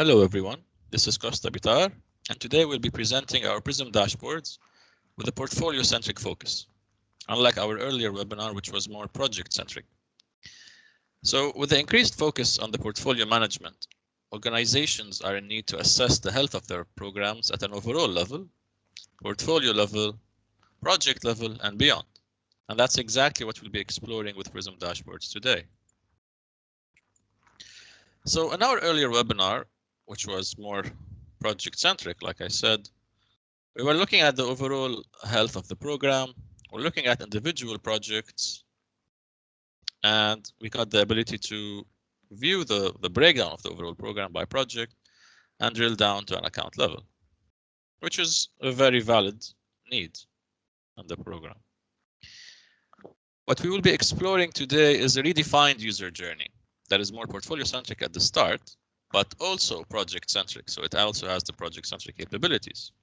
Hello everyone, this is Costa Bitar, and today we'll be presenting our PRISM dashboards with a portfolio-centric focus, unlike our earlier webinar, which was more project-centric. So with the increased focus on the portfolio management, organizations are in need to assess the health of their programs at an overall level, portfolio level, project level, and beyond. And that's exactly what we'll be exploring with PRISM dashboards today. So in our earlier webinar, which was more project-centric, like I said, we were looking at the overall health of the program. We're looking at individual projects, and we got the ability to view the breakdown of the overall program by project and drill down to an account level, which is a very valid need on the program. What we will be exploring today is a redefined user journey that is more portfolio-centric at the start, but also project-centric. So it also has the project-centric capabilities.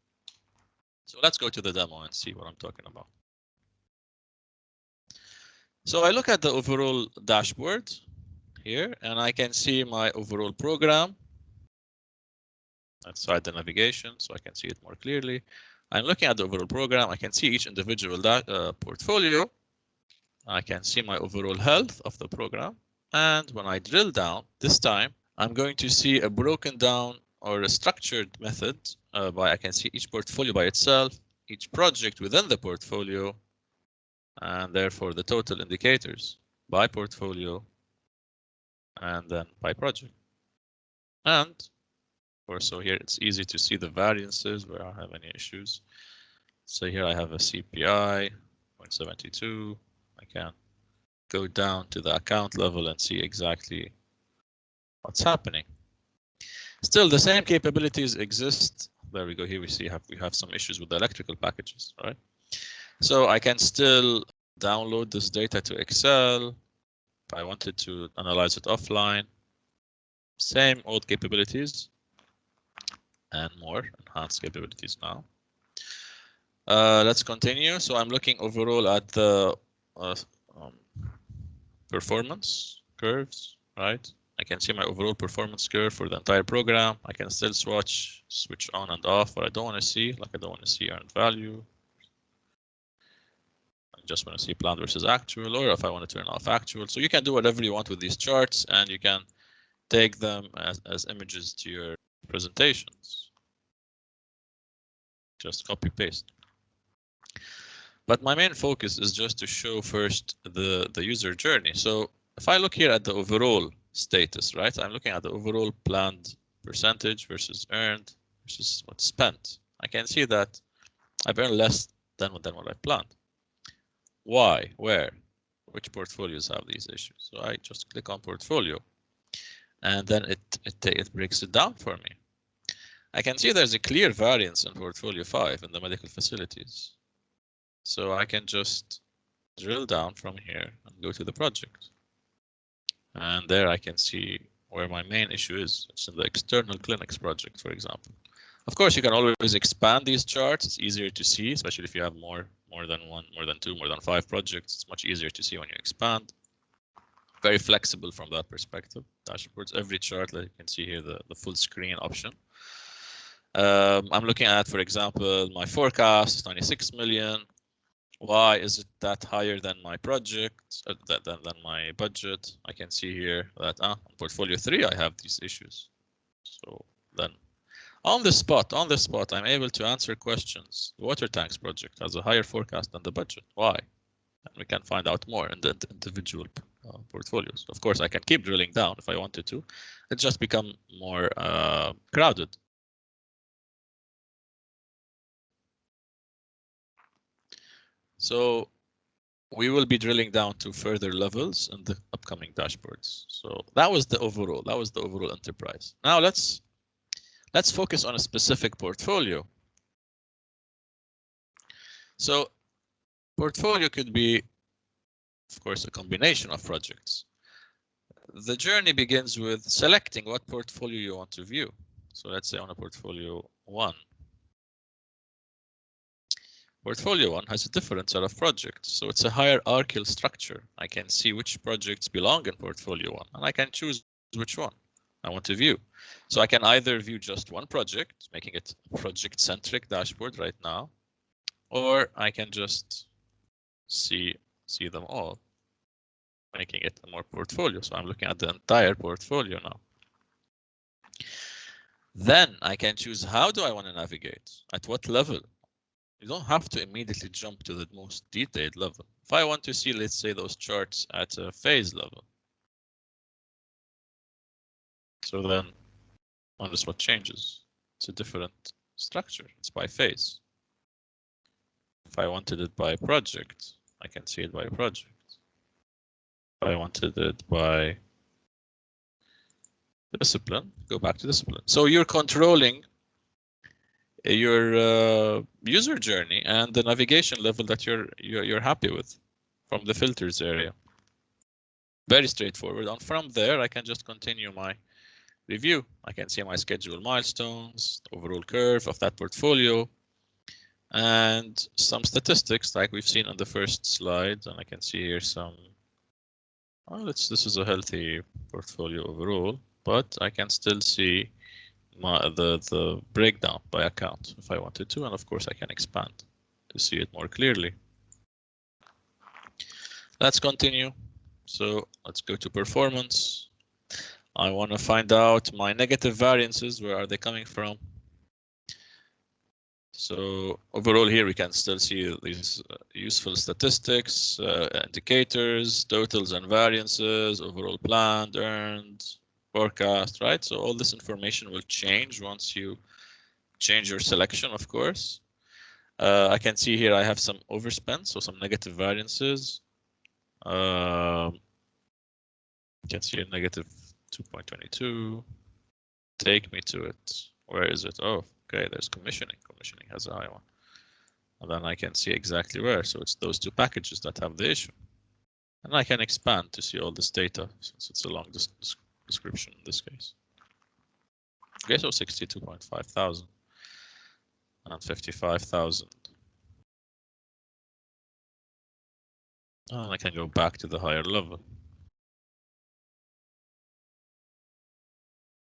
So let's go to the demo and see what I'm talking about. So I look at the overall dashboard here, and I can see my overall program. Outside the navigation, so I can see it more clearly. I'm looking at the overall program. I can see each individual portfolio. I can see my overall health of the program. And when I drill down, this time, I'm going to see a broken down or a structured method by I can see each portfolio by itself, each project within the portfolio, and therefore the total indicators by portfolio and then by project. And so here it's easy to see the variances where I have any issues. So here I have a CPI 0.72. I can go down to the account level and see exactly what's happening. Still, the same capabilities exist. There we go. Here we have some issues with the electrical packages, right? So I can still download this data to Excel if I wanted to analyze it offline. Same old capabilities and more enhanced capabilities now. Let's continue. So I'm looking overall at the performance curves, right? I can see my overall performance curve for the entire program. I can still switch on and off what I don't want to see, like I don't want to see earned value. I just want to see planned versus actual, or if I want to turn off actual. So you can do whatever you want with these charts, and you can take them as images to your presentations. Just copy paste. But my main focus is just to show first the user journey. So if I look here at the overall status, right? I'm looking at the overall planned percentage versus earned versus what's spent. I can see that I've earned less than what I planned. Why? Where? Which portfolios have these issues? So I just click on portfolio, and then it breaks it down for me. I can see there's a clear variance in portfolio 5 in the medical facilities. So I can just drill down from here and go to the project. And there I can see where my main issue is. It's in the external clinics project, for example. Of course, you can always expand these charts. It's easier to see, especially if you have more than one, more than two, more than 5 projects. It's much easier to see when you expand. Very flexible from that perspective. Dashboards, every chart, like you can see here, the full screen option. I'm looking at, for example, my forecast is 96 million. Why is it that higher than my project, than my budget? I can see here that on portfolio 3, I have these issues. So then on the spot, I'm able to answer questions. The water tanks project has a higher forecast than the budget. Why? And we can find out more in the individual portfolios. Of course, I can keep drilling down if I wanted to. It just become more crowded. So we will be drilling down to further levels in the upcoming dashboards. So that was the overall enterprise. Now let's focus on a specific portfolio. So portfolio could be, of course, a combination of projects. The journey begins with selecting what portfolio you want to view. So let's say on a portfolio 1. Portfolio 1 has a different set of projects, so it's a hierarchical structure. I can see which projects belong in portfolio 1, and I can choose which one. I want to view. So I can either view just one project, making it project-centric dashboard right now, or I can just see them all, making it a more portfolio. So I'm looking at the entire portfolio now. Then I can choose how do I want to navigate, at what level. You don't have to immediately jump to the most detailed level. If I want to see, let's say, those charts at a phase level. So then notice what changes. It's a different structure. It's by phase. If I wanted it by project, I can see it by project. If I wanted it by discipline, go back to discipline. So you're controlling your user journey and the navigation level that you're happy with from the filters area. Very straightforward. And from there, I can just continue my review. I can see my schedule milestones, overall curve of that portfolio, and some statistics like we've seen on the first slide. And I can see here some. Oh, this is a healthy portfolio overall, but I can still see the breakdown by account if I wanted to, and of course I can expand to see it more clearly. Let's continue. So let's go to performance. I want to find out my negative variances. Where are they coming from? So overall here we can still see these useful statistics, indicators, totals and variances, overall planned, earned, forecast, right? So all this information will change once you change your selection, of course. I can see here I have some overspend, so some negative variances. You can see a negative 2.22. Take me to it. Where is it? Oh, okay, there's commissioning. Commissioning has a high one. And then I can see exactly where. So it's those two packages that have the issue. And I can expand to see all this data since it's a long description in this case. Okay, so 62.5 thousand and 55,000. And I can go back to the higher level.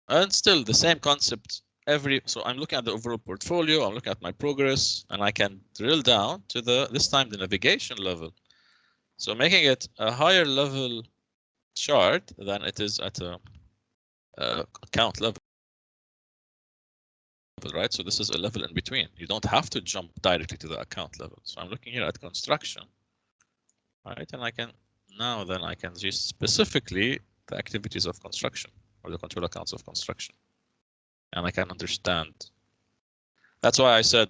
And still the same concept. So I'm looking at the overall portfolio, I'm looking at my progress, and I can drill down to this time the navigation level. So making it a higher level chart than it is at a account level, right? So this is a level in between. You don't have to jump directly to the account level. So I'm looking here at construction, right? And I can see specifically the activities of construction or the control accounts of construction. And I can understand. That's why I said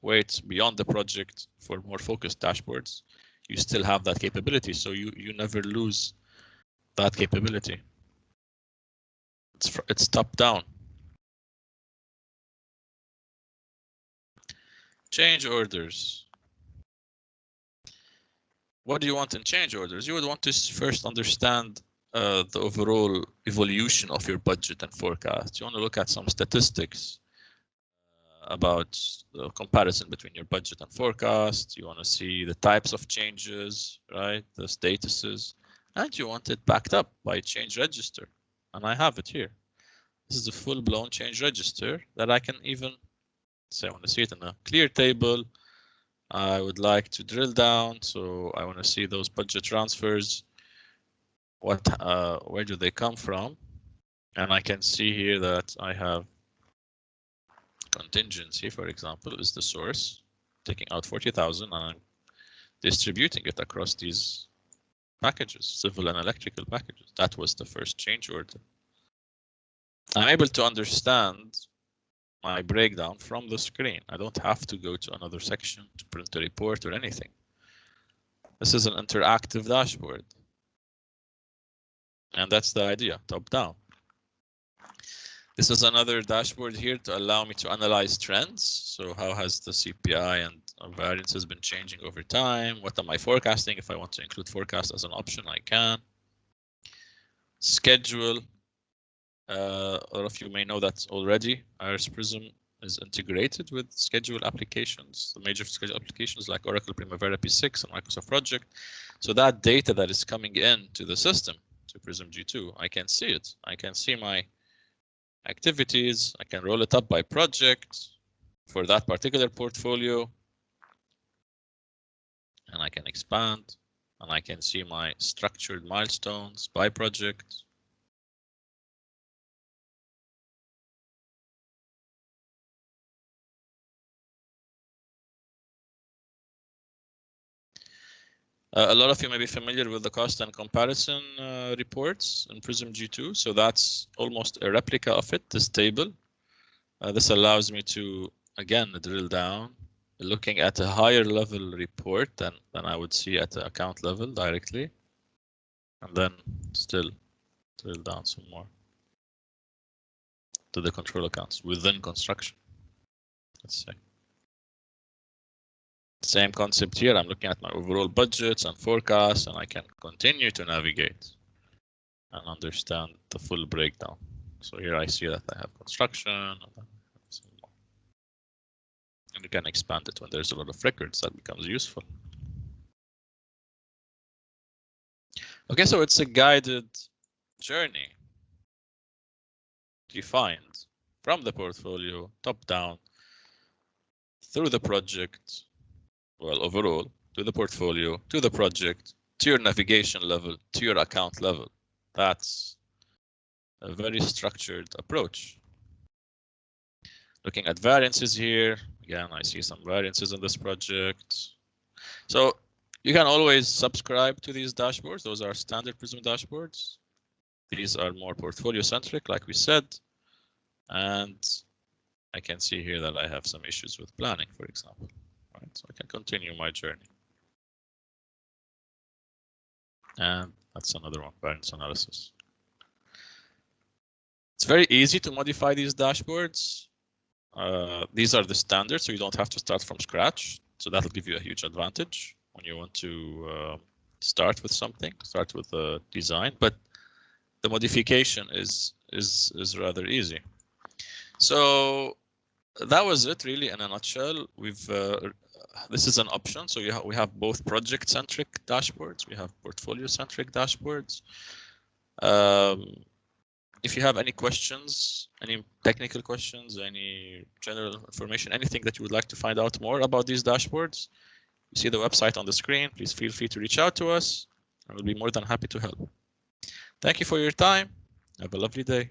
wait beyond the project for more focused dashboards. You still have that capability, so you never lose that capability. It's top down. Change orders. What do you want in change orders? You would want to first understand the overall evolution of your budget and forecast. You want to look at some statistics about the comparison between your budget and forecast. You want to see the types of changes, right? The statuses, and you want it backed up by change register. And I have it here. This is a full-blown change register that I can even say I want to see it in a clear table. I would like to drill down, so I want to see those budget transfers. Where do they come from? And I can see here that I have contingency, for example, is the source, taking out 40,000, and I'm distributing it across these packages, civil and electrical packages. That was the first change order. I'm able to understand my breakdown from the screen. I don't have to go to another section to print a report or anything. This is an interactive dashboard. And that's the idea, top down. This is another dashboard here to allow me to analyze trends. So how has the CPI and variances been changing over time? What am I forecasting? If I want to include forecast as an option, I can. Schedule. A lot of you may know that already. Iris PRISM is integrated with schedule applications, the major schedule applications like Oracle Primavera P6 and Microsoft Project. So that data that is coming in to the system, to PRISM G2, I can see it. I can see my activities. I can roll it up by project for that particular portfolio. And I can expand, and I can see my structured milestones by project. A lot of you may be familiar with the cost and comparison reports in PRISM G2. So that's almost a replica of it, this table. This allows me to, again, drill down, looking at a higher level report than I would see at the account level directly. And then still drill down some more to the control accounts within construction. Let's say. Same concept here. I'm looking at my overall budgets and forecasts, and I can continue to navigate and understand the full breakdown. So here I see that I have construction, and you can expand it when there's a lot of records. That becomes useful. Okay, so it's a guided journey defined from the portfolio, top down, through the project, well, overall, to the portfolio, to the project, to your navigation level, to your account level. That's a very structured approach. Looking at variances here, again, I see some variances in this project. So you can always subscribe to these dashboards. Those are standard PRISM dashboards. These are more portfolio centric, like we said. And I can see here that I have some issues with planning, for example. Right, so I can continue my journey. And that's another one, variance analysis. It's very easy to modify these dashboards. These are the standards, so you don't have to start from scratch. So that'll give you a huge advantage when you want to start with something, start with a design. But the modification is rather easy. So that was it, really, in a nutshell. We've this is an option. So we have both project-centric dashboards. We have portfolio-centric dashboards. If you have any questions, any technical questions, any general information, anything that you would like to find out more about these dashboards, you see the website on the screen. Please feel free to reach out to us. I will be more than happy to help. Thank you for your time. Have a lovely day.